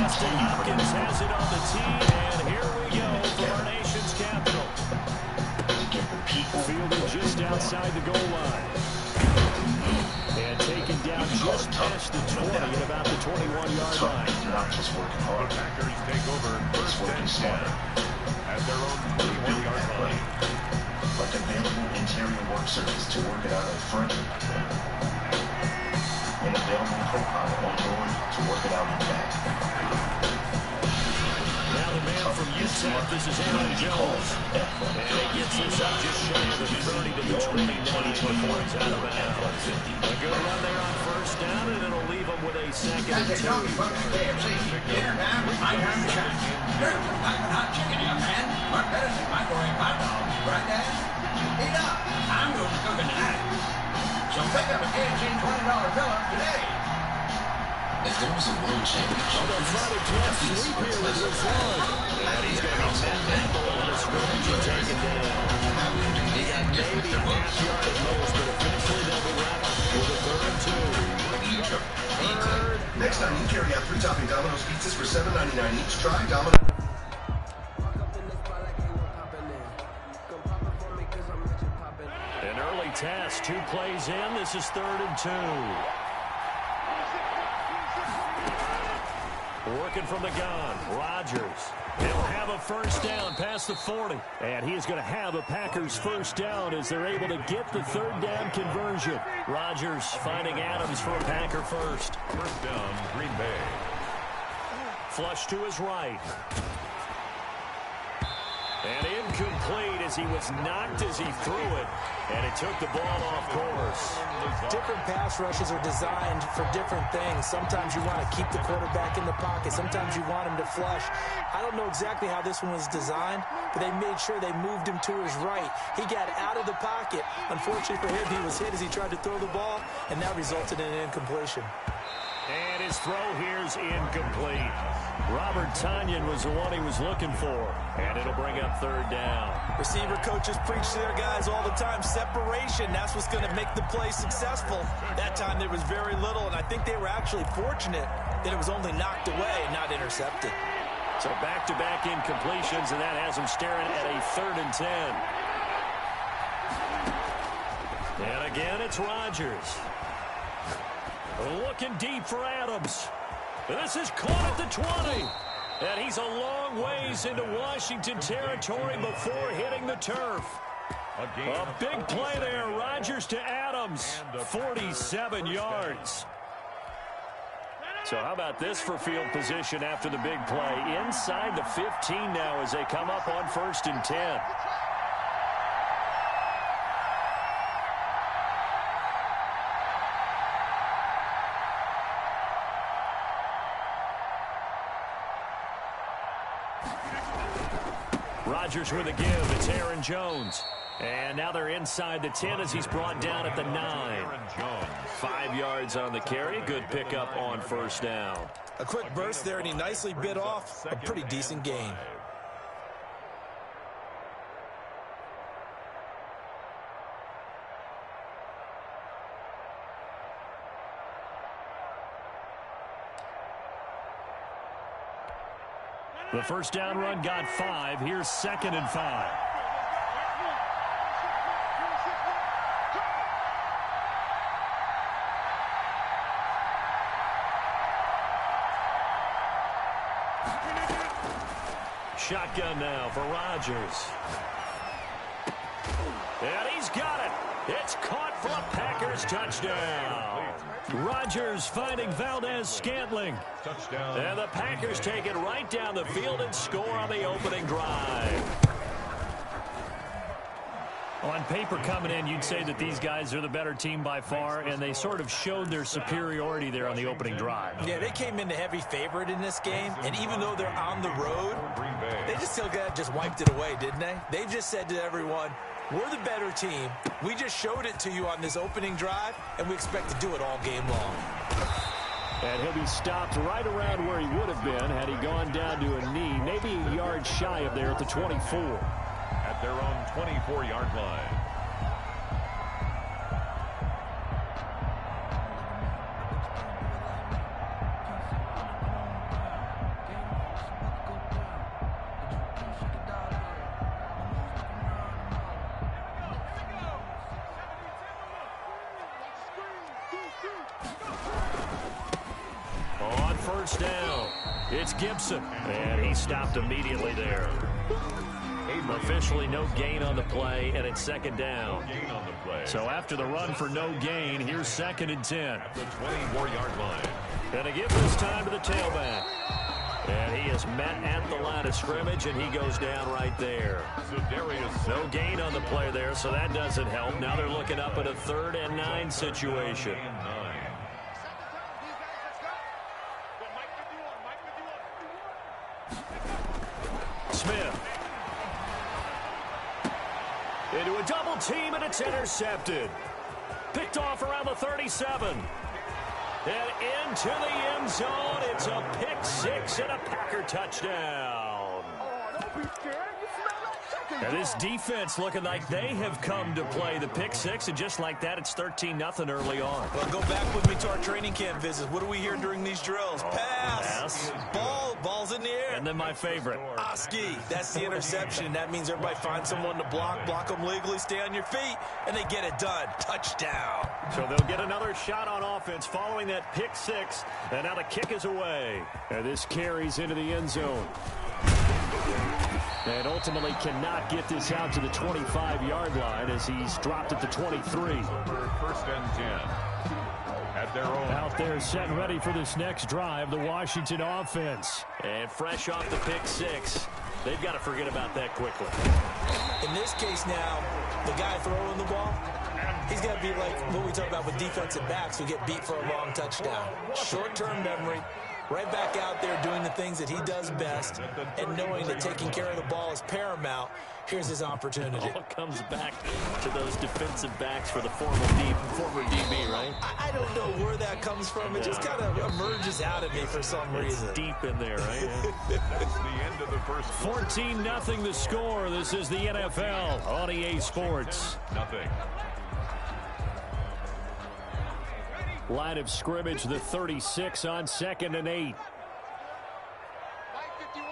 Justin Hopkins has it on the tee, and here we go from our nation's capital. Fielded just outside the goal line. And taken down just past the 20 at about the 21-yard line. The Packers take over first and 10 at their own 21-yard line. But available interior work surface to work it out in front. And available co-pilot on board to work it out in back. Now the man from UTEP, this is Aaron Jones. And he gets this up just shy of the 30 to the 29 before it's out of bounds. A good run there on first down, and it'll leave him with a second and 2. Dinner time, my time to shine. There's a piping hot chicken, young man. Much better than microwave hot dogs, right, Dad? Eat up. I'm going to cook it tonight. So pick up a KFC $20 bill today. If there was a world championship, They'll try to jet sweep here with this one. And he's going to be sent back below the scrimmage and taken down. He got maybe a half yard at most, but eventually they'll be wrapped with a 3rd and 2. Next time you carry out 3 topping Domino's pizzas for $7.99 each. Try Domino's. An early test, 2 plays in. This is 3rd and 2. Working from the gun, Rodgers. He'll have a first down past the 40. And he is going to have a Packers first down as they're able to get the 3rd down conversion. Rodgers finding Adams for a Packer first. First down, Green Bay. Flush to his right. And incomplete as he was knocked as he threw it. And it took the ball off course. Different pass rushes are designed for different things. Sometimes you want to keep the quarterback in the pocket. Sometimes you want him to flush. I don't know exactly how this one was designed, but they made sure they moved him to his right. He got out of the pocket. Unfortunately for him, he was hit as he tried to throw the ball, and that resulted in an incompletion. And his throw here's incomplete. Robert Tonyan was the one he was looking for. And it'll bring up 3rd down. Receiver coaches preach to their guys all the time. Separation, that's what's going to make the play successful. That time there was very little, and I think they were actually fortunate that it was only knocked away and not intercepted. So back-to-back incompletions, and that has them staring at a 3rd and 10. And again, it's Rodgers. Looking deep for Adams. This is caught at the 20. And he's a long ways into Washington territory before hitting the turf. A big play there. Rodgers to Adams. 47 yards. So how about this for field position after the big play? Inside the 15 now as they come up on 1st and 10. Rodgers with a give. It's Aaron Jones. And now they're inside the 10 as he's brought down at the 9. 5 yards on the carry. Good pickup on first down. A quick burst there, and he nicely bit off a pretty decent gain. The first down run got 5. Here's 2nd and 5. Shotgun now for Rodgers. And he's got it. It's caught for a Packers touchdown. Rodgers finding Valdez-Scantling. Touchdown. And the Packers take it right down the field and score on the opening drive. On paper coming in, you'd say that these guys are the better team by far, and they sort of showed their superiority there on the opening drive. Yeah, they came in the heavy favorite in this game, and even though they're on the road, they just still just wiped it away, didn't they? They just said to everyone, we're the better team. We just showed it to you on this opening drive, and we expect to do it all game long. And he'll be stopped right around where he would have been had he gone down to a knee, maybe a yard shy of there at the 24. At their own 24-yard line. first down. It's Gibson, and he stopped immediately there. Officially no gain on the play, and it's second down. So after the run for no gain, here's 2nd and 10. The 24-yard line. And to give this time to the tailback. And he is met at the line of scrimmage, and he goes down right there. No gain on the play there, so that doesn't help. Now they're looking up at a 3rd and 9 situation. Smith. Into a double team, and it's intercepted. Picked off around the 37. And into the end zone. It's a pick 6 and a Packer touchdown. And this defense looking like they have come to play the pick 6, and just like that, it's 13-0 early on. Well, go back with me to our training camp visits. What do we hear during these drills? Pass. Ball's in the air. And then my favorite. Oski. That's the interception. That means everybody finds someone to block them legally, stay on your feet, and they get it done. Touchdown. So they'll get another shot on offense following that pick 6, and now the kick is away. And this carries into the end zone. And ultimately cannot get this out to the 25-yard line as he's dropped at the 23. 1st and 10. At their own. Out there set and ready for this next drive, the Washington offense. And fresh off the pick 6, they've got to forget about that quickly. In this case now, the guy throwing the ball, he's got to be like what we talk about with defensive backs who get beat for a long touchdown. Short-term memory. Right back out there doing the things that he does best and knowing that taking care of the ball is paramount. Here's his opportunity. All comes back to those defensive backs for the former DB, right? I don't know where that comes from. It just kind of emerges out of me for some reason. It's deep in there, right? That's the end of the first. 14-0 the score. This is the NFL on EA Sports. Nothing. Line of scrimmage, the 36 on 2nd and 8. Mike 51.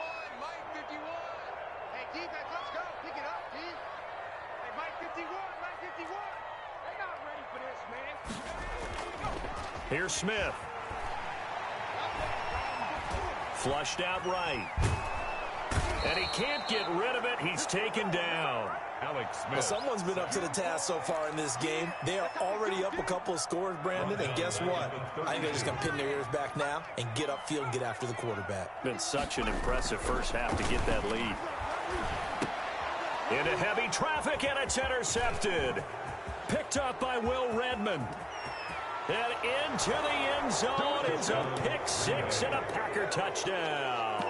Hey, defense, let's go. Pick it up, D. Hey, Mike 51. They're not ready for this, man. Here's Smith. Flushed out right. And he can't get rid of it. He's taken down. Alex Smith. Well, someone's been up to the task so far in this game. They are already up a couple of scores, Brandon, and guess what? I think they're just going to pin their ears back now and get upfield and get after the quarterback. Been such an impressive first half to get that lead. Into heavy traffic, and it's intercepted. Picked up by Will Redmond. And into the end zone. It's a pick 6 and a Packer touchdown.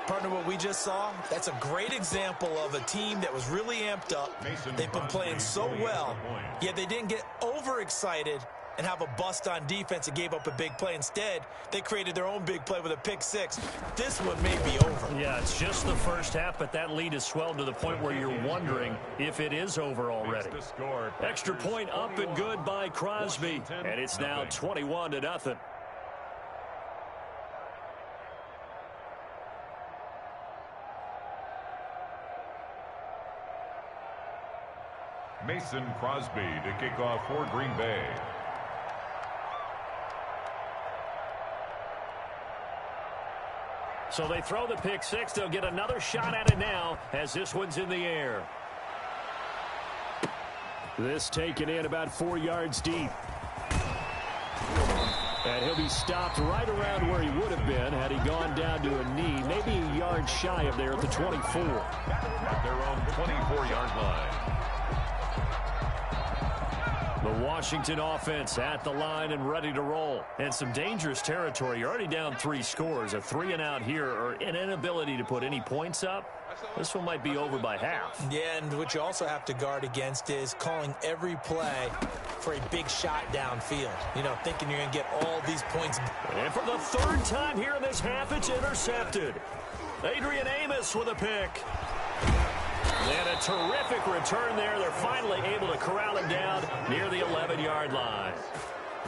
Partner, what we just saw, that's a great example of a team that was really amped up. They've been playing so well, yet they didn't get overexcited and have a bust on defense and gave up a big play. Instead, they created their own big play with a pick 6. This one may be over. Yeah, it's just the first half, but that lead has swelled to the point where you're wondering if it is over already. Extra point up and good by Crosby, and it's now 21-0. Mason Crosby to kick off for Green Bay. So they throw the pick 6. They'll get another shot at it now as this one's in the air. This taken in about 4 yards deep. And he'll be stopped right around where he would have been had he gone down to a knee, maybe a yard shy of there at the 24. At their own 24-yard line. The Washington offense at the line and ready to roll. And some dangerous territory. You're already down 3 scores. A 3-and-out here or an inability to put any points up. This one might be over by half. Yeah, and what you also have to guard against is calling every play for a big shot downfield. You know, thinking you're going to get all these points. And for the 3rd time here in this half, it's intercepted. Adrian Amos with a pick. And a terrific return there. They're finally able to corral him down near the 11-yard line.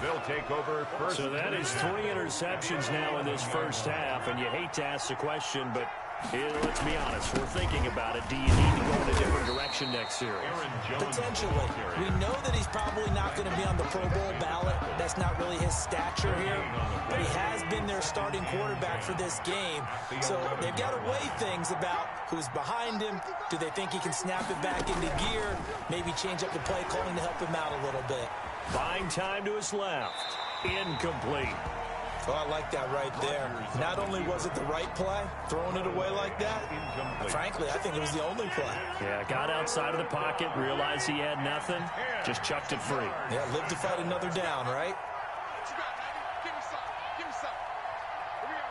They'll take over first. So that is 3 interceptions now in this first half, and you hate to ask the question, but Let's be honest, we're thinking about it. Do you need to go in a different direction next series? Potentially. We know that he's probably not going to be on the Pro Bowl ballot. That's not really his stature here. But he has been their starting quarterback for this game. So they've got to weigh things about who's behind him. Do they think he can snap it back into gear? Maybe change up the play calling to help him out a little bit. Buying time to his left. Incomplete. Oh, I like that right there. Not only was it the right play, throwing it away like that, frankly, I think it was the only play. Yeah, got outside of the pocket, realized he had nothing, just chucked it free. Yeah, live to fight another down, right? What you got, Matty? Give me some. Give me some. Here we go.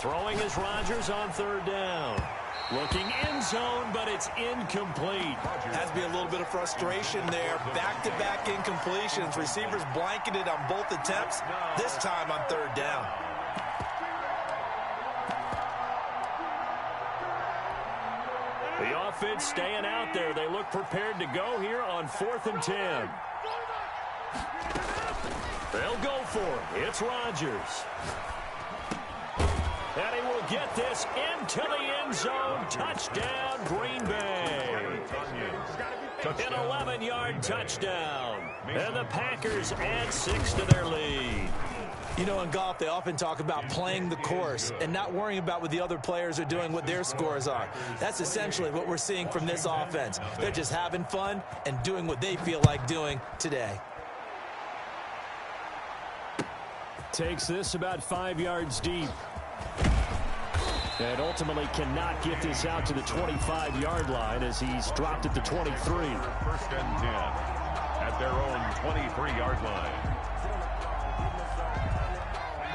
Throwing is Rodgers on third down. Looking end zone, but it's incomplete. Has to be a little bit of frustration there. Back-to-back incompletions. Receivers blanketed on both attempts, this time on third down. The offense staying out there. They look prepared to go here on 4th and 10. They'll go for it. It's Rodgers. And he will get this into the end zone. Touchdown, Green Bay. An 11-yard touchdown. And the Packers add 6 to their lead. You know, in golf, they often talk about playing the course and not worrying about what the other players are doing, what their scores are. That's essentially what we're seeing from this offense. They're just having fun and doing what they feel like doing today. Takes this about 5 yards deep. And ultimately cannot get this out to the 25-yard line as he's dropped at the 23. 1st and 10 at their own 23-yard line.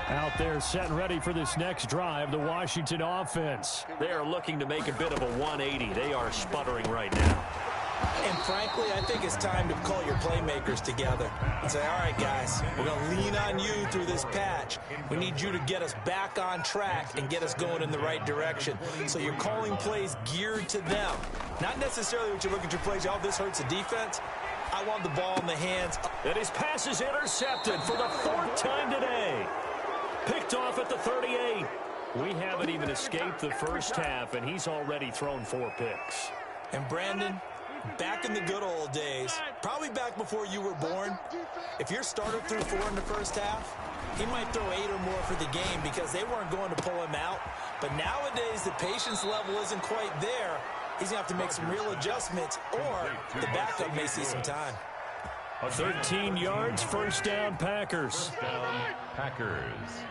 Out there set and ready for this next drive, the Washington offense. They are looking to make a bit of a 180. They are sputtering right now. And frankly, I think it's time to call your playmakers together and say, all right, guys, we're going to lean on you through this patch. We need you to get us back on track and get us going in the right direction. So you're calling plays geared to them. Not necessarily what you're looking to plays, oh, this hurts the defense. I want the ball in the hands. And his pass is intercepted for the 4th time today. Picked off at the 38. We haven't even escaped the first half, and he's already thrown 4 picks. And Brandon, back in the good old days, probably back before you were born, if your starter threw 4 in the first half, he might throw 8 or more for the game because they weren't going to pull him out. But nowadays, the patience level isn't quite there. He's going to have to make some real adjustments, or the backup may see some time. 13 yards, 1st down, Packers. First down, Packers.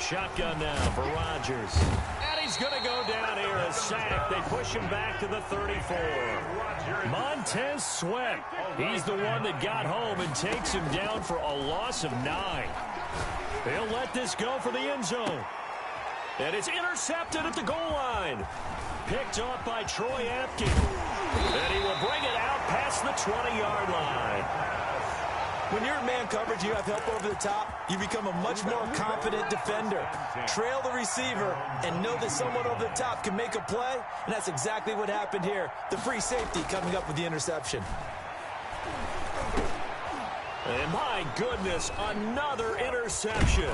Shotgun now for Rodgers. And he's going to go down here, a sack. They push him back to the 34. Montez Sweat. He's the one that got home and takes him down for a loss of 9. They'll let this go for the end zone. And it's intercepted at the goal line. Picked off by Troy Apke. And he will bring it out past the 20-yard line. When you're in man coverage, you have help over the top, you become a much more confident defender. Trail the receiver and know that someone over the top can make a play, and that's exactly what happened here. The free safety coming up with the interception. And my goodness, another interception.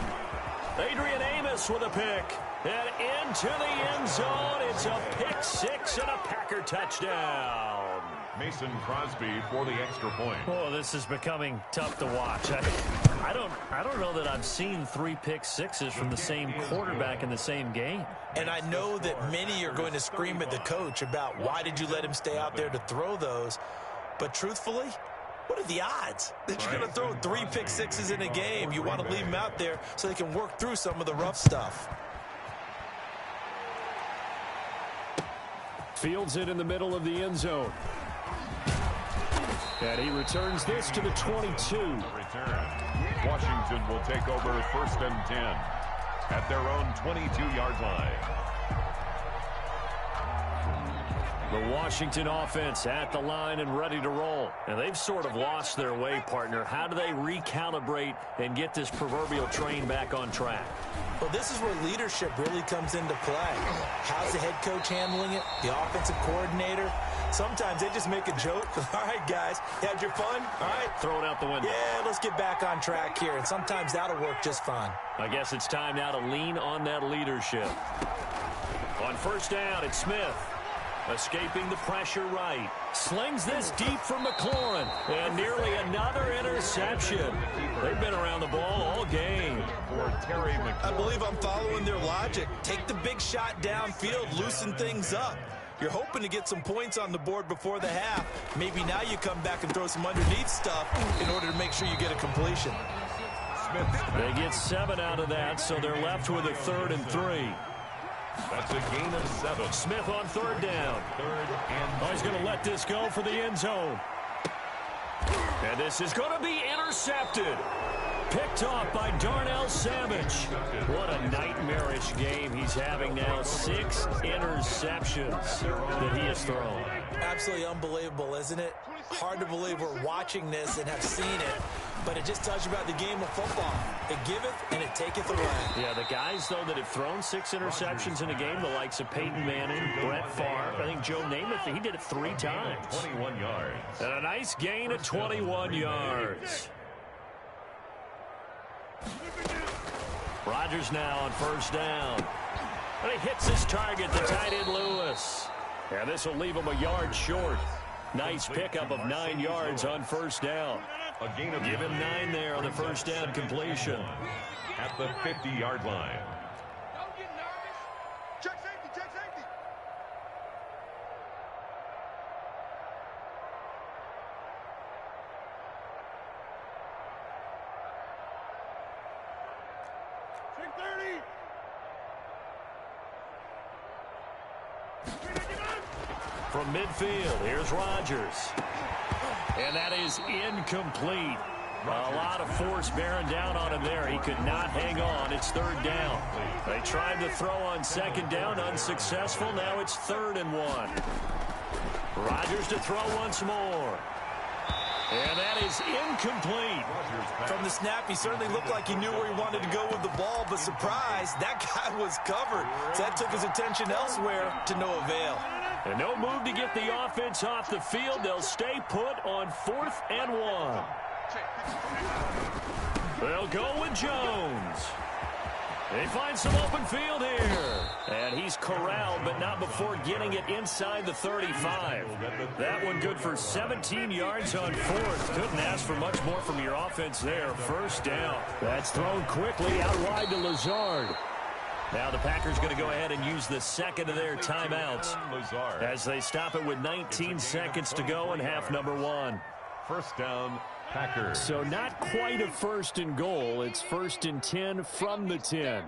Adrian Amos with a pick. And into the end zone, it's a pick 6 and a Packer touchdown. Mason Crosby for the extra point. Oh, this is becoming tough to watch. I don't know that I've seen 3 pick 6s from the same quarterback in the same game. And I know that many are going to scream at the coach about why did you let him stay out there to throw those. But truthfully, what are the odds that you're going to throw 3 pick 6s in a game? You want to leave them out there so they can work through some of the rough stuff. Fields it in the middle of the end zone. And he returns this to the 22. Washington will take over 1st and 10 at their own 22-yard line. The Washington offense at the line and ready to roll. And they've sort of lost their way, partner. How do they recalibrate and get this proverbial train back on track? Well, this is where leadership really comes into play. How's the head coach handling it? The offensive coordinator? Sometimes they just make a joke. All right, guys, had your fun? All right. Throw it out the window. Yeah, let's get back on track here. And sometimes that'll work just fine. I guess it's time now to lean on that leadership. On first down, it's Smith. Escaping the pressure right. Slings this deep for McLaurin. And nearly another interception. They've been around the ball all game. I believe I'm following their logic. Take the big shot downfield, loosen things up. You're hoping to get some points on the board before the half. Maybe now you come back and throw some underneath stuff in order to make sure you get a completion. They get 7 out of that, so they're left with a 3rd and 3. That's a gain of 7. Smith on 3rd down. He's going to let this go for the end zone. And this is going to be intercepted. Picked off by Darnell Savage. What a nightmarish game he's having now. 6 interceptions that he has thrown. Absolutely unbelievable, isn't it? Hard to believe we're watching this and have seen it. But it just tells you about the game of football. It giveth and it taketh away. Yeah, the guys, though, that have thrown 6 interceptions in a game, the likes of Peyton Manning, Brett Favre, I think Joe Namath, he did it 3 times. 21 yards. And a nice gain of 21 yards. Rodgers now on first down. And he hits his target, the tight end Lewis. And this will leave him a yard short. Nice pickup of 9 yards on first down. A gain of Give him 9 there on the first down completion. at the 50-yard line. Don't get nervous. Check safety, check safety. Check 30. From midfield, here's Rodgers. And that is incomplete. A lot of force bearing down on him there. He could not hang on. It's 3rd down. They tried to throw on 2nd down, unsuccessful. Now it's 3rd and 1. Rodgers to throw once more. And that is incomplete. From the snap, he certainly looked like he knew where he wanted to go with the ball, but surprise, that guy was covered. So that took his attention elsewhere to no avail. And no move to get the offense off the field. They'll stay put on 4th and 1. They'll go with Jones. They find some open field here. And he's corralled, but not before getting it inside the 35. That one good for 17 yards on 4th. Couldn't ask for much more from your offense there. First down. That's thrown quickly out wide to Lazard. Now the Packers going to go ahead and use the 2nd of their timeouts as they stop it with 19 seconds to go in half number 1. First down, Packers. So not quite a 1st and goal. It's 1st and 10 from the 10.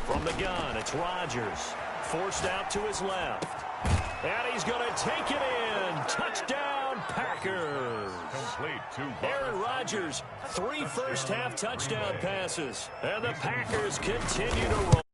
From the gun, it's Rodgers. Forced out to his left. And he's going to take it in. Touchdown, Packers. Complete to Aaron Rodgers, 3 first-half touchdown passes. And the Packers continue to roll.